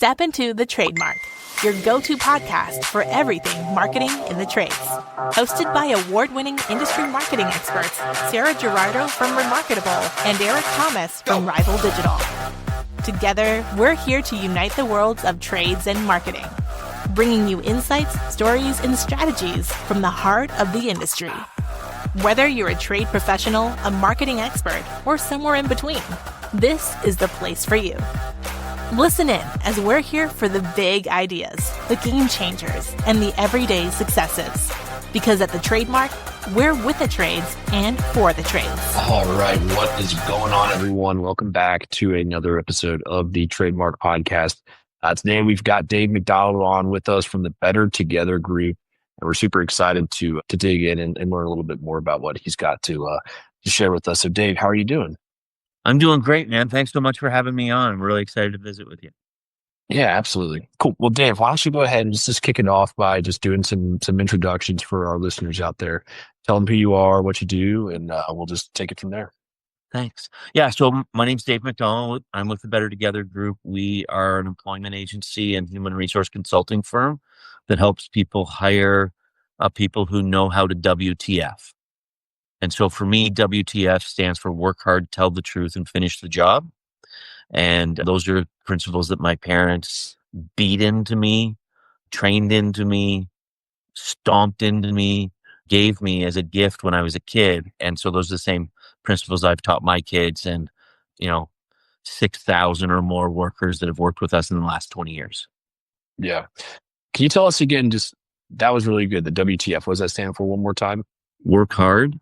Step into the Trademark, your go-to podcast for everything marketing in the trades. Hosted by award-winning industry marketing experts Sarah Ghirardo from Remarketable and Eric Thomas from Rival Digital. Together, we're here to unite the worlds of trades and marketing, bringing you insights, stories, and strategies from the heart of the industry. Whether you're a trade professional, a marketing expert, or somewhere in between, this is the place for you. Listen in as we're here for the big ideas, the game changers, and the everyday successes. Because at the Trademark, we're with the trades and for the trades. All right. What is going on, everyone? Welcome back to another episode of the TradeMarke Podcast. Today, we've got Dave MacDonald on with us from the Better Together group. And we're super excited to dig in and learn a little bit more about what he's got to share with us. So, Dave, how are you doing? I'm doing great, man. Thanks so much for having me on. I'm really excited to visit with you. Yeah, absolutely. Cool. Well, Dave, why don't you go ahead and just kick it off by just doing some introductions for our listeners out there. Tell them who you are, what you do, and we'll just take it from there. Thanks. Yeah, so my name's Dave MacDonald. I'm with the Better Together group. We are an employment agency and human resource consulting firm that helps people hire people who know how to WTF. And so for me, WTF stands for work hard, tell the truth, and finish the job. And those are principles that my parents beat into me, trained into me, stomped into me, gave me as a gift when I was a kid. And so those are the same principles I've taught my kids and, 6,000 or more workers that have worked with us in the last 20 years. Yeah. Can you tell us again, that was really good, the WTF. What does that stand for one more time? Work hard,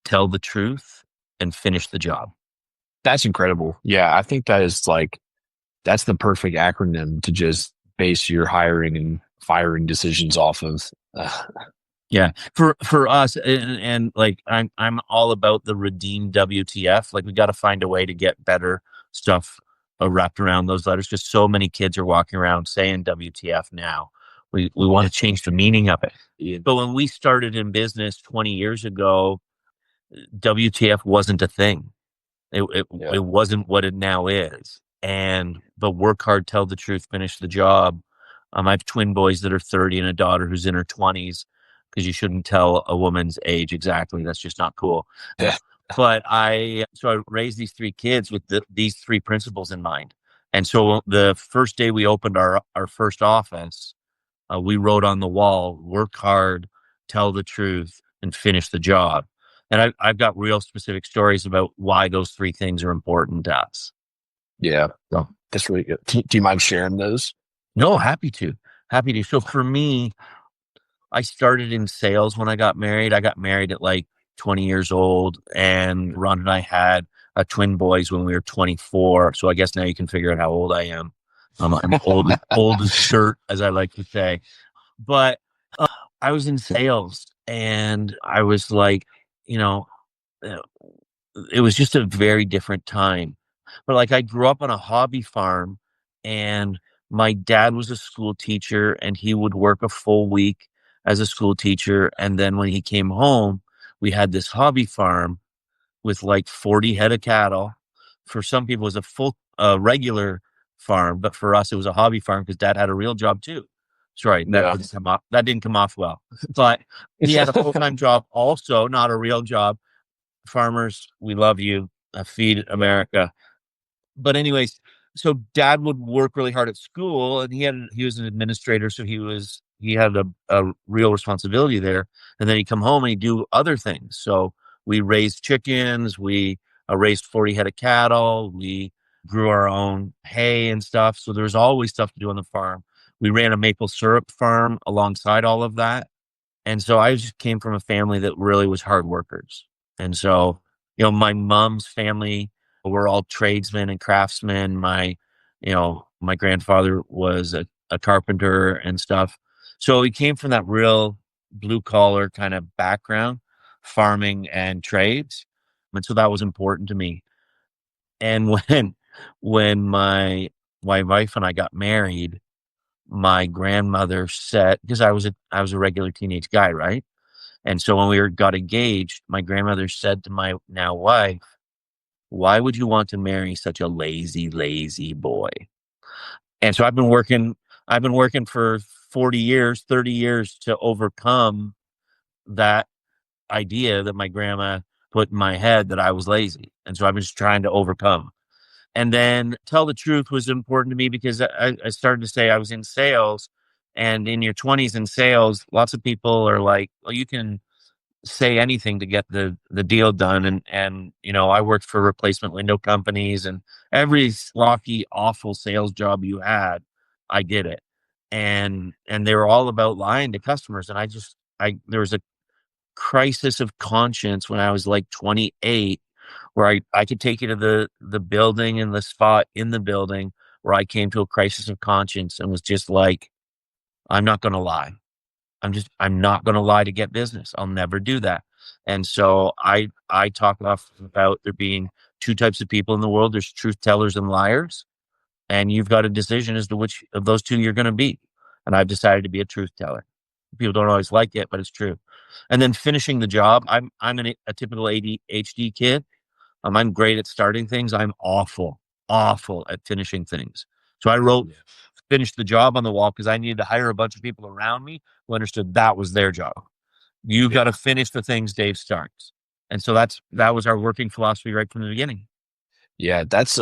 tell the truth, and finish the job. That's incredible. Yeah, I think that's the perfect acronym to just base your hiring and firing decisions off of. Yeah, for us, and I'm all about the redeem WTF. Like, we got to find a way to get better stuff wrapped around those letters, because so many kids are walking around saying WTF now. We want to change the meaning of it. Yeah. But when we started in business 20 years ago, WTF wasn't a thing. It wasn't what it now is. But work hard, tell the truth, finish the job. I have twin boys that are 30 and a daughter who's in her 20s, because you shouldn't tell a woman's age exactly. That's just not cool. Yeah. But I raised these three kids with these three principles in mind. And so the first day we opened our first office, we wrote on the wall, work hard, tell the truth, and finish the job. And I've got real specific stories about why those three things are important to us. Yeah. So, that's really good. Do you mind sharing those? No, happy to. So for me, I started in sales when I got married. I got married at 20 years old, and Ron and I had twin boys when we were 24. So I guess now you can figure out how old I am. I'm old as dirt, as I like to say. But I was in sales, and I was it was just a very different time. But I grew up on a hobby farm, and my dad was a school teacher, and he would work a full week as a school teacher. And then when he came home, we had this hobby farm with 40 head of cattle. For some people, it was a full regular farm, but for us, it was a hobby farm because Dad had a real job too. Sorry, that didn't come off well. But he had a full-time job also, not a real job. Farmers, we love you. Feed America. But anyways, so Dad would work really hard at school, and he was an administrator, so he had a real responsibility there. And then he'd come home and he'd do other things. So we raised chickens, we raised 40 head of cattle, we grew our own hay and stuff. So there was always stuff to do on the farm. We ran a maple syrup farm alongside all of that. And so I just came from a family that really was hard workers. And so, my mom's family were all tradesmen and craftsmen. My grandfather was a carpenter and stuff. So he came from that real blue collar kind of background, farming and trades. And so that was important to me. And when my wife and I got married, my grandmother said, because I was a regular teenage guy, right? And so when we got engaged, my grandmother said to my now wife, "Why would you want to marry such a lazy, lazy boy?" And so I've been working for 40 years, 30 years to overcome that idea that my grandma put in my head that I was lazy. And so I've been just trying to overcome. And then tell the truth was important to me because I started to say I was in sales, and in your 20s in sales, lots of people are like, well, you can say anything to get the deal done. And, I worked for replacement window companies, and every sloppy, awful sales job you had, I did it. And they were all about lying to customers. And there was a crisis of conscience when I was like 28, where I could take you to the building and the spot in the building where I came to a crisis of conscience and was just like, I'm not going to lie. I'm not going to lie to get business. I'll never do that. And so I talk about there being two types of people in the world. There's truth tellers and liars. And you've got a decision as to which of those two you're going to be. And I've decided to be a truth teller. People don't always like it, but it's true. And then finishing the job, I'm a typical ADHD kid. I'm great at starting things. I'm awful at finishing things. So I finished the job on the wall because I needed to hire a bunch of people around me who understood that was their job. You've got to finish the things Dave starts. And so that was our working philosophy right from the beginning. Yeah, that's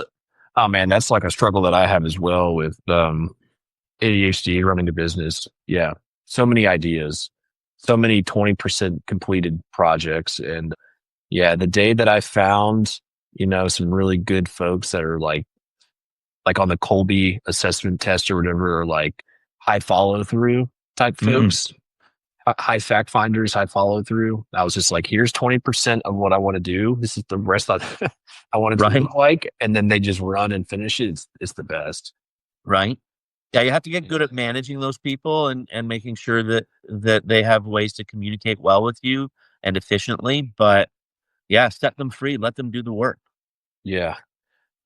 like a struggle that I have as well with ADHD, running a business. Yeah, so many ideas, so many 20% completed projects. And yeah, the day that I found, some really good folks that are like on the Colby assessment test or whatever, or like high follow through type folks, high fact finders, high follow through. I was just like, here's 20% of what I want to do. This is the rest I want it to look like. And then they just run and finish it. It's the best. Right. Yeah. You have to get good at managing those people and making sure that they have ways to communicate well with you and efficiently, but yeah, set them free, let them do the work. Yeah.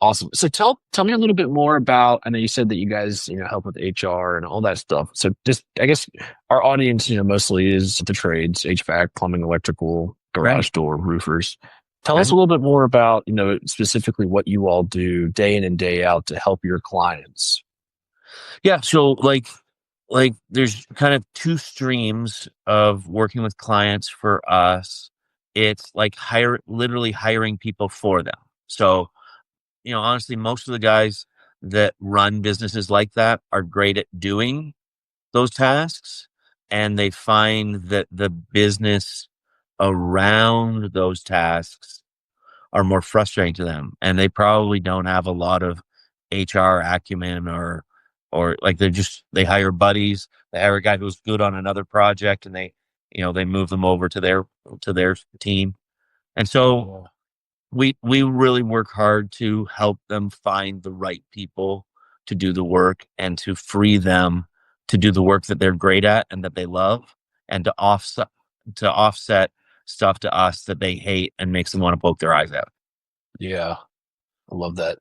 Awesome. So tell me a little bit more about, I know you said that you guys, help with HR and all that stuff. So just, I guess our audience, mostly is the trades, HVAC, plumbing, electrical, garage door, roofers. Tell us a little bit more about, specifically what you all do day in and day out to help your clients. Yeah. So like there's kind of two streams of working with clients for us. It's like literally hiring people for them. So, honestly, most of the guys that run businesses like that are great at doing those tasks, and they find that the business around those tasks are more frustrating to them, and they probably don't have a lot of HR acumen or like they hire buddies, they hire a guy who's good on another project, and they move them over to their team. And so we really work hard to help them find the right people to do the work and to free them to do the work that they're great at and that they love, and to offset stuff to us that they hate and makes them want to poke their eyes out. Yeah. I love that.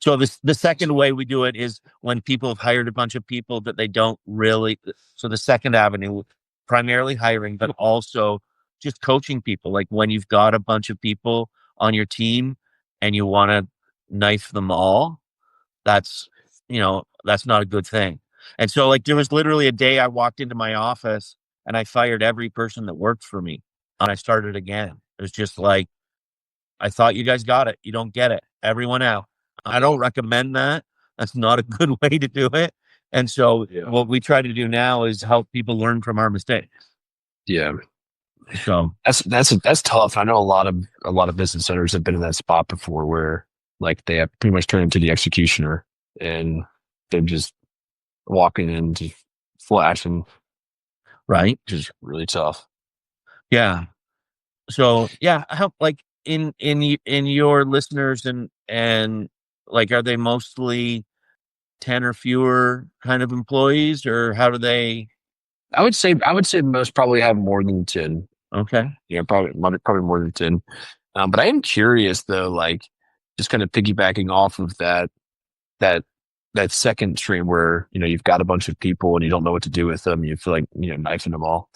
So the second way we do it is when people have hired a bunch of people that they don't really. So the second avenue, primarily hiring, but also just coaching people. Like when you've got a bunch of people on your team and you want to knife them all, that's not a good thing. And so like there was literally a day I walked into my office and I fired every person that worked for me, and I started again. It was just like, I thought you guys got it. You don't get it. Everyone out. I don't recommend that. That's not a good way to do it. And so what we try to do now is help people learn from our mistakes. Yeah. So that's tough. I know a lot of business owners have been in that spot before where like they have pretty much turned into the executioner and they're just walking in just flashing. Right. Which is really tough. Yeah. So yeah, I help like in your listeners and like, are they mostly 10 or fewer kind of employees, or how do they? I would say most probably have more than 10. Okay. Yeah, probably more than 10. But I am curious though, like just kind of piggybacking off of that second stream where, you've got a bunch of people and you don't know what to do with them. You feel like, knifing them all.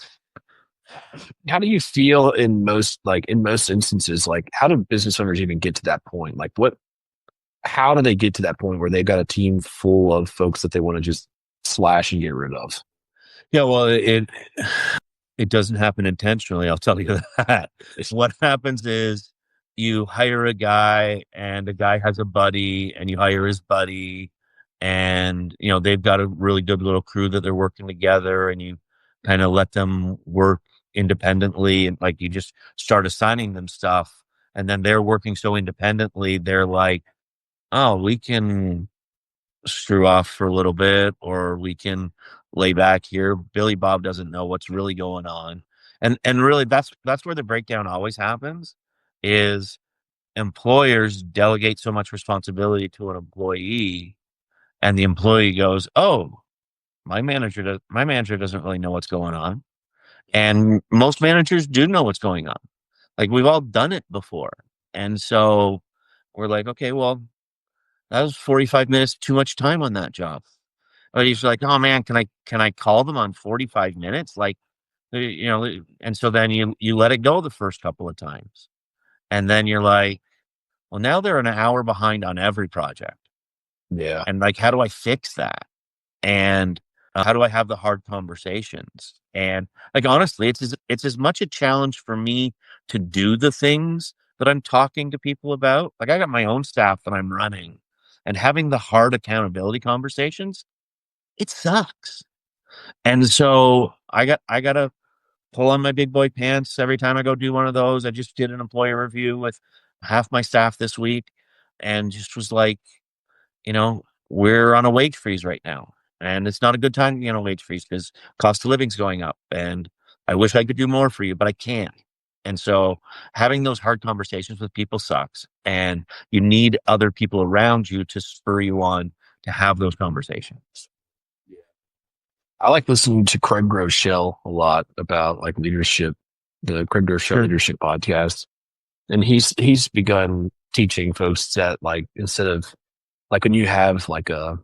How do you feel in most instances? Like, how do business owners even get to that point? Like how do they get to that point where they've got a team full of folks that they want to just slash and get rid of? Yeah, well, it doesn't happen intentionally. I'll tell you that. What happens is you hire a guy, and the guy has a buddy, and you hire his buddy, and they've got a really good little crew that they're working together, and you kind of let them work independently, and like you just start assigning them stuff, and then they're working so independently, they're like, oh, we can screw off for a little bit, or we can lay back here. Billy Bob doesn't know what's really going on. And really that's where the breakdown always happens, is employers delegate so much responsibility to an employee, and the employee goes, oh, my manager doesn't really know what's going on. And most managers do know what's going on. Like, we've all done it before. And so we're like, okay, well, that was 45 minutes too much time on that job. But he's like, oh man, can I call them on 45 minutes? Like, and so then you let it go the first couple of times. And then you're like, well, now they're an hour behind on every project. Yeah. And like, how do I fix that? And how do I have the hard conversations? And like, honestly, it's as much a challenge for me to do the things that I'm talking to people about. Like, I got my own staff that I'm running, and having the hard accountability conversations, it sucks. And so I got to pull on my big boy pants every time I go do one of those. I just did an employee review with half my staff this week, and just was like, we're on a wage freeze right now, and it's not a good time to be on a wage freeze because cost of living's going up, and I wish I could do more for you, but I can't. And so having those hard conversations with people sucks, and you need other people around you to spur you on to have those conversations. I like listening to Craig Groeschel a lot about like leadership, the Craig Groeschel Leadership Podcast. And he's begun teaching folks that, like, instead of like when you have like an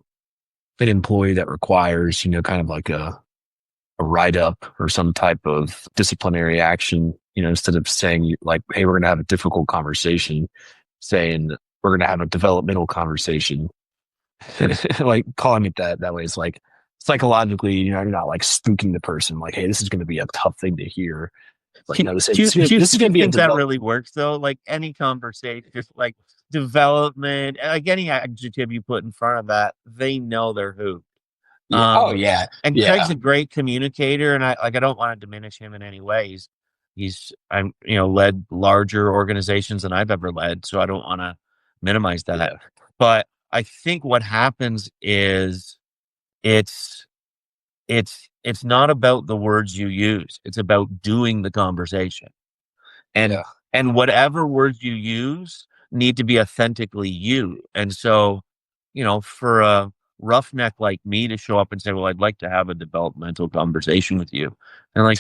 employee that requires, kind of like a write-up or some type of disciplinary action, instead of saying like, hey, we're going to have a difficult conversation, saying we're going to have a developmental conversation, like calling it that way. It's like, psychologically, you're not like spooking the person, like, hey, this is going to be a tough thing to hear. Like, this is going to be that really works though. Like, any conversation, just like development, like any adjective you put in front of that, they know they're who. Yeah. And Craig's a great communicator, and I don't want to diminish him in any way. He's led larger organizations than I've ever led, so I don't want to minimize that. Yeah. But I think what happens is it's not about the words you use. It's about doing the conversation. And whatever words you use need to be authentically you. And so, for a roughneck like me to show up and say, well, I'd like to have a developmental conversation with you. And like,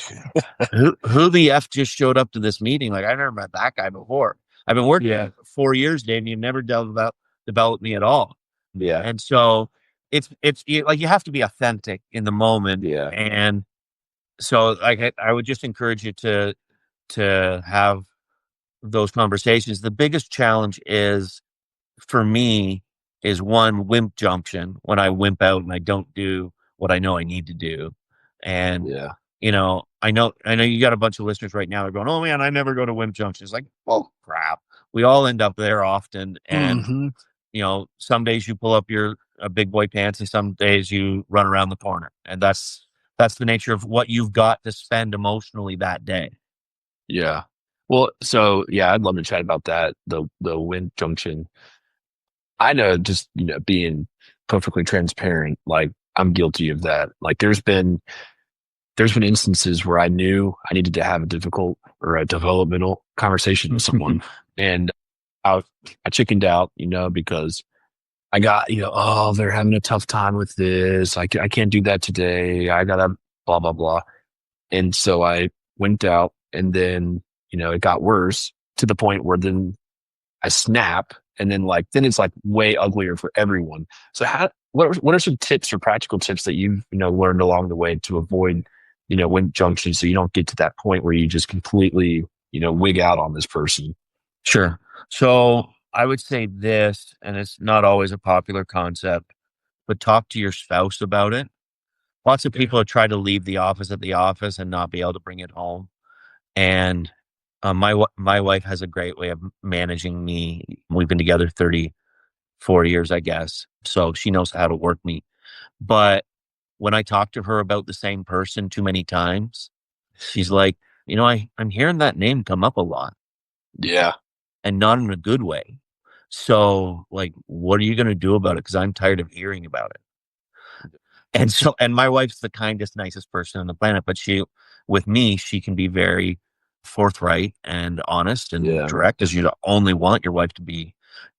who the F just showed up to this meeting? Like, I never met that guy before. I've been working for 4 years, Dave, and you've never developed me at all. Yeah. And so it's like, you have to be authentic in the moment. Yeah. And so like, I would just encourage you to have those conversations. The biggest challenge for me is one, wimp junction, when I wimp out and I don't do what I know I need to do. And, I know you got a bunch of listeners right now. They're going, oh man, I never go to wimp junction. It's like, oh crap. We all end up there often. And, some days you pull up your big boy pants, and some days you run around the corner. And that's the nature of what you've got to spend emotionally that day. Yeah. Well, so I'd love to chat about that. The wimp junction. I know, just, being perfectly transparent, like, I'm guilty of that. Like, there's been instances where I knew I needed to have a difficult or a developmental conversation with someone, and I chickened out, because I got, oh, they're having a tough time with this. I can't do that today. I gotta blah, blah, blah. And so I went out, and then, it got worse to the point where then I snap, and then it's like way uglier for everyone. So what are some tips or practical tips that you've, learned along the way to avoid, wimp junction, so you don't get to that point where you just completely, wig out on this person? Sure. So I would say this, and it's not always a popular concept, but talk to your spouse about it. Lots of people have tried to leave the office at the office and not be able to bring it home. And my wife has a great way of managing me. We've been together 34 years, I guess. So she knows how to work me. But when I talk to her about the same person too many times, she's like, I'm hearing that name come up a lot. Yeah. And not in a good way. So, like, what are you going to do about it? Because I'm tired of hearing about it. And my wife's the kindest, nicest person on the planet, but with me, she can be very forthright and honest and direct, as you only want your wife to be.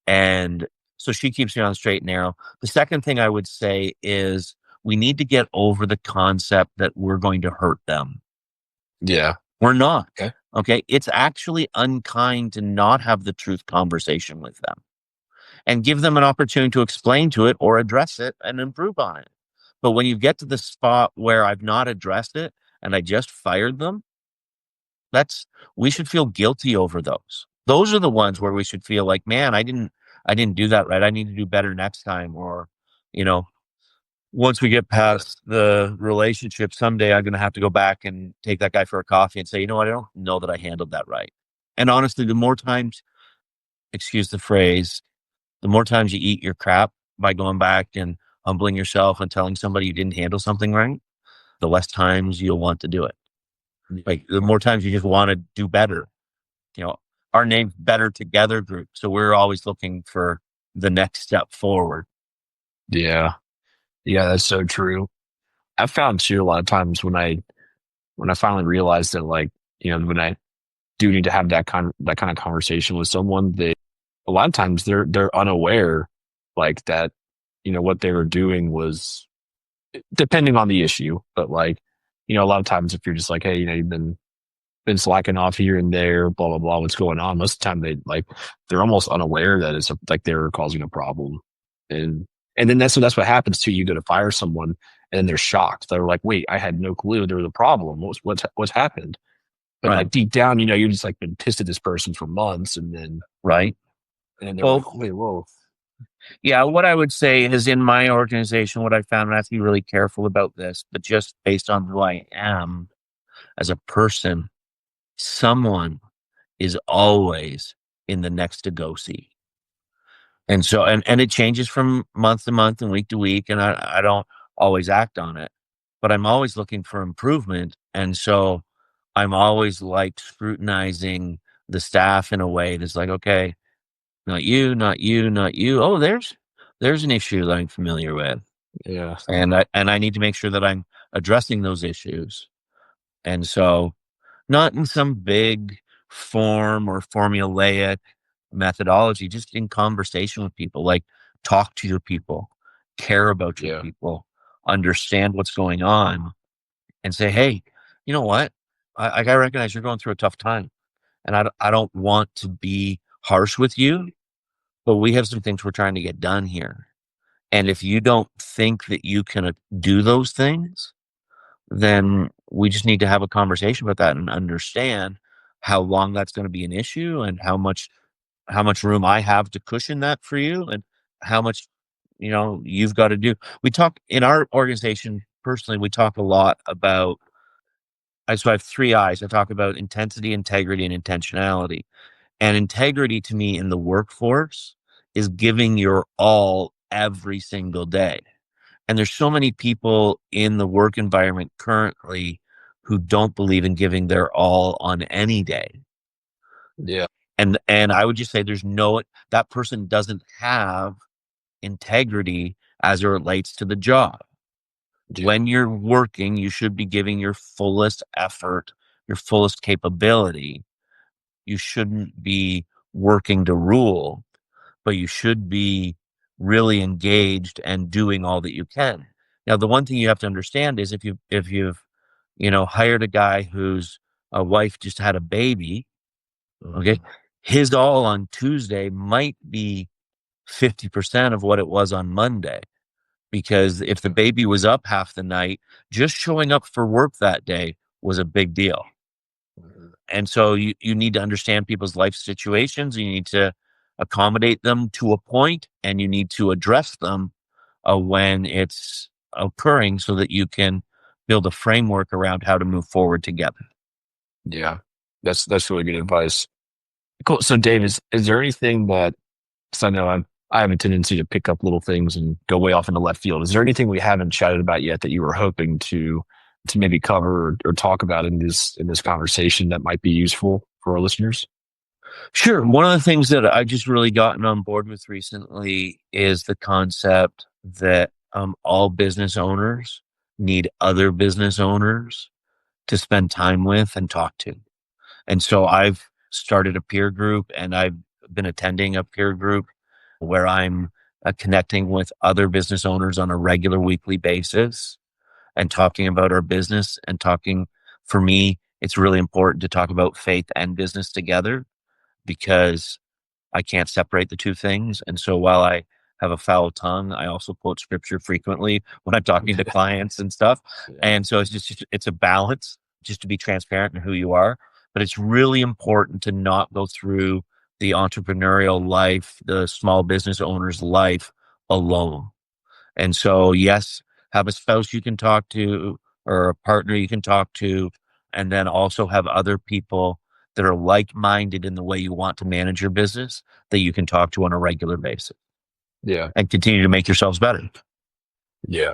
And so she keeps me on the straight and narrow. The second thing I would say is we need to get over the concept that we're going to hurt them. Yeah. We're not. Okay. It's actually unkind to not have the truth conversation with them and give them an opportunity to explain to it or address it and improve on it. But when you get to the spot where I've not addressed it and I just fired them, we should feel guilty over those. Those are the ones where we should feel like, man, I didn't do that right. I need to do better next time. Or, once we get past the relationship, someday I'm going to have to go back and take that guy for a coffee and say, I don't know that I handled that right. And honestly, the more times, excuse the phrase, the more times you eat your crap by going back and humbling yourself and telling somebody you didn't handle something right, the less times you'll want to do it. Like the more times you just want to do better. Our name's Better Together Group. So we're always looking for the next step forward. Yeah. Yeah, that's so true. I've found too, a lot of times when I finally realized that, like, when I do need to have that kind of conversation with someone, a lot of times they're unaware, like, that, what they were doing was, depending on the issue, but like, a lot of times if you're just like, hey, you've been slacking off here and there, blah, blah, blah, what's going on? Most of the time they're almost unaware that it's like they're causing a problem. And then that's what happens too. You go to fire someone and they're shocked. They're like, wait, I had no clue there was a problem. What's happened? But like deep down, you're just like been pissed at this person for months, and then right. And they're like, wait, whoa. Yeah, what I would say is in my organization, what I found, and I have to be really careful about this, but just based on who I am as a person, someone is always in the next to go seat. And so, and it changes from month to month and week to week. And I don't always act on it, but I'm always looking for improvement. And so I'm always like scrutinizing the staff in a way that's like, okay, not you, not you, not you. Oh, there's an issue that I'm familiar with. Yeah. And I need to make sure that I'm addressing those issues. And so not in some big form or formulaic methodology, just in conversation with people, like talk to your people, care about your people, understand what's going on, and say, hey, you know what? I recognize you're going through a tough time, and I don't want to be harsh with you, but we have some things we're trying to get done here. And if you don't think that you can do those things, then we just need to have a conversation about that and understand how long that's going to be an issue and how much room I have to cushion that for you and how much, you've got to do. We talk in our organization, personally, we talk a lot about, so I have 3 I's. I talk about intensity, integrity, and intentionality. And integrity to me in the workforce is giving your all every single day. And there's so many people in the work environment currently who don't believe in giving their all on any day. Yeah. And I would just say that person doesn't have integrity as it relates to the job. Yeah. When you're working, you should be giving your fullest effort, your fullest capability. You shouldn't be working to rule, but you should be really engaged and doing all that you can. Now, the one thing you have to understand is if you've hired a guy whose wife just had a baby, okay, his all on Tuesday might be 50% of what it was on Monday, because if the baby was up half the night, just showing up for work that day was a big deal. And so you need to understand people's life situations. You need to accommodate them to a point, and you need to address them when it's occurring so that you can build a framework around how to move forward together. Yeah, that's really good advice. Cool. So Dave, is there anything that, because I know I have a tendency to pick up little things and go way off into left field. Is there anything we haven't chatted about yet that you were hoping to maybe cover or talk about in this conversation that might be useful for our listeners? Sure. One of the things that I just really gotten on board with recently is the concept that all business owners need other business owners to spend time with and talk to. And so I've started a peer group, and I've been attending a peer group where I'm connecting with other business owners on a regular weekly basis and talking about our business and talking. For me, it's really important to talk about faith and business together, because I can't separate the two things. And so while I have a foul tongue, I also quote scripture frequently when I'm talking to clients and stuff. Yeah. And so it's a balance, just to be transparent in who you are. But it's really important to not go through the entrepreneurial life, the small business owner's life alone. And so, yes, have a spouse you can talk to or a partner you can talk to, and then also have other people that are like-minded in the way you want to manage your business that you can talk to on a regular basis. Yeah. And continue to make yourselves better. Yeah.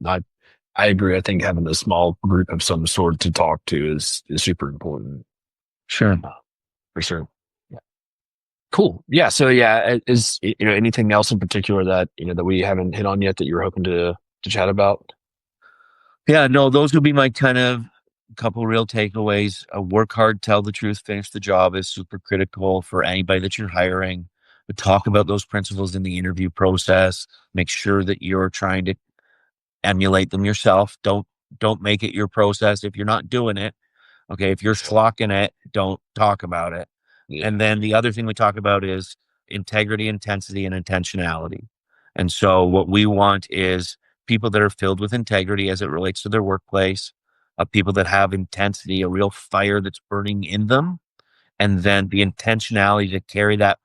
I agree. I think having a small group of some sort to talk to is super important. Sure. For sure. Yeah. Cool. Yeah. So is anything else in particular that that we haven't hit on yet that you're hoping to chat about? Yeah, no, those would be my kind of couple real takeaways. Work hard, tell the truth, finish the job is super critical for anybody that you're hiring. But talk about those principles in the interview process. Make sure that you're trying to emulate them yourself. Don't make it your process if you're not doing it. Okay, if you're slocking it, don't talk about it. Yeah. And then the other thing we talk about is integrity, intensity, and intentionality. And so what we want is people that are filled with integrity as it relates to their workplace, people that have intensity, a real fire that's burning in them, and then the intentionality to carry that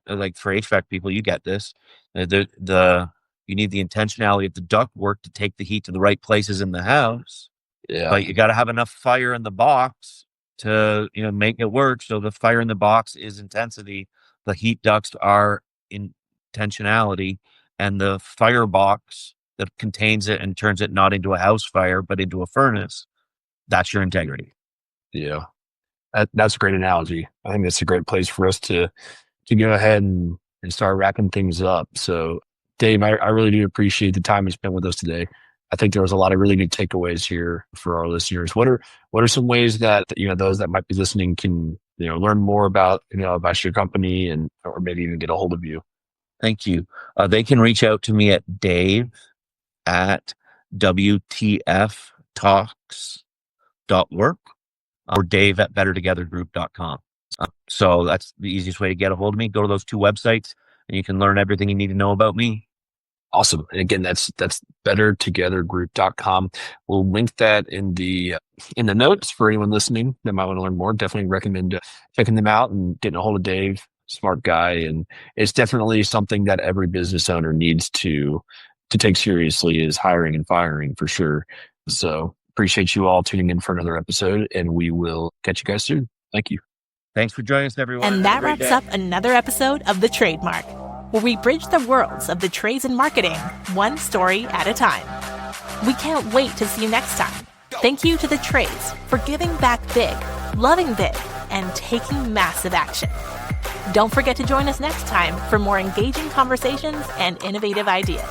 like for HVAC people, you get this. You need the intentionality of the ductwork to take the heat to the right places in the house. Yeah. But you got to have enough fire in the box to make it work. So the fire in the box is intensity. The heat ducts are intentionality, and the firebox that contains it and turns it not into a house fire but into a furnace, that's your integrity. Yeah, that's a great analogy. I think that's a great place for us to go ahead and start wrapping things up. So Dave, I really do appreciate the time you spent with us today. I think there was a lot of really good takeaways here for our listeners. What are some ways that those that might be listening can learn more about about your company or maybe even get a hold of you? Thank you. They can reach out to me at dave@wtftalks.work or dave@bettertogethergroup.com. So that's the easiest way to get a hold of me. Go to those two websites and you can learn everything you need to know about me. Awesome. And again, that's bettertogethergroup.com. We'll link that in the notes for anyone listening that might want to learn more. Definitely recommend checking them out and getting a hold of Dave. Smart guy. And it's definitely something that every business owner needs to take seriously, is hiring and firing for sure. So appreciate you all tuning in for another episode, and we will catch you guys soon. Thank you. Thanks for joining us, everyone. And that wraps up another episode of The Trademark, where we bridge the worlds of the trades and marketing, one story at a time. We can't wait to see you next time. Thank you to the trades for giving back big, loving big, and taking massive action. Don't forget to join us next time for more engaging conversations and innovative ideas.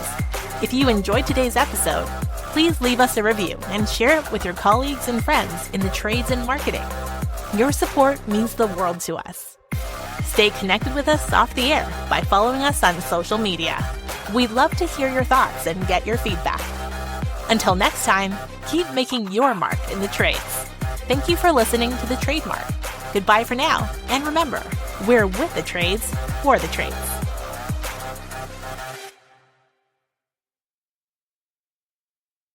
If you enjoyed today's episode, please leave us a review and share it with your colleagues and friends in the trades and marketing. Your support means the world to us. Stay connected with us off the air by following us on social media. We'd love to hear your thoughts and get your feedback. Until next time, keep making your mark in the trades. Thank you for listening to The Trademark. Goodbye for now, and remember, we're with the trades for the trades.